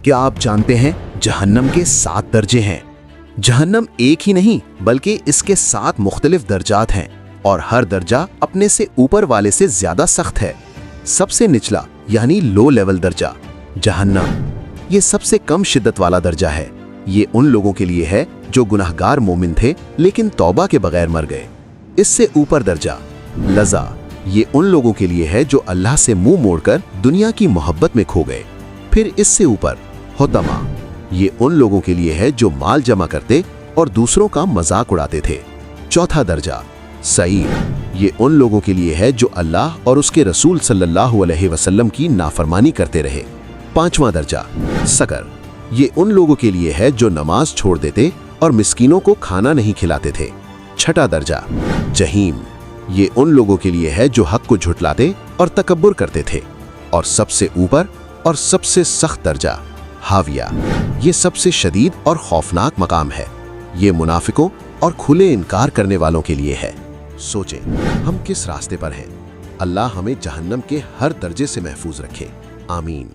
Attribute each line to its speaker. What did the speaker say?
Speaker 1: क्या आप जानते हैं जहन्नम के 7 दर्जे हैं? जहन्नम एक ही नहीं बल्कि इसके 7 मुख्तलिफ दर्जात हैं और हर दर्जा अपने से ऊपर वाले से ज्यादा सख्त है। सबसे निचला यानी लो लेवल दर्जा जहन्नम, ये सबसे कम शिद्दत वाला दर्जा है। ये उन लोगों के लिए है जो गुनहगार मोमिन थे लेकिन तौबा के बगैर मर गए। इससे ऊपर दर्जा लज़ा, ये उन लोगों के लिए है जो अल्लाह से मुंह मोड़कर दुनिया की मोहब्बत में खो गए। फिर इससे ऊपर हुतमा, ये उन लोगों के लिए है जो माल जमा करते और दूसरों का मजाक उड़ाते थे। चौथा दर्जा सईर, ये उन लोगों के लिए है जो अल्लाह और उसके रसूल सल्लल्लाहु अलैहि वसल्लम की नाफरमानी करते रहे। पांचवा दर्जा सकर, ये उन लोगों के लिए है जो नमाज छोड़ देते और मिस्कीनों को खाना नहीं खिलाते थे। छठा दर्जा जहीम, ये उन लोगों के लिए है जो हक को झुठलाते और तकब्बुर करते थे। और सबसे ऊपर और सबसे सख्त दर्जा हाविया, ये सबसे शदीद और खौफनाक मकाम है। ये मुनाफिकों और खुले इनकार करने वालों के लिए है। सोचें हम किस रास्ते पर हैं। अल्लाह हमें जहन्नम के हर दर्जे से महफूज रखे। आमीन।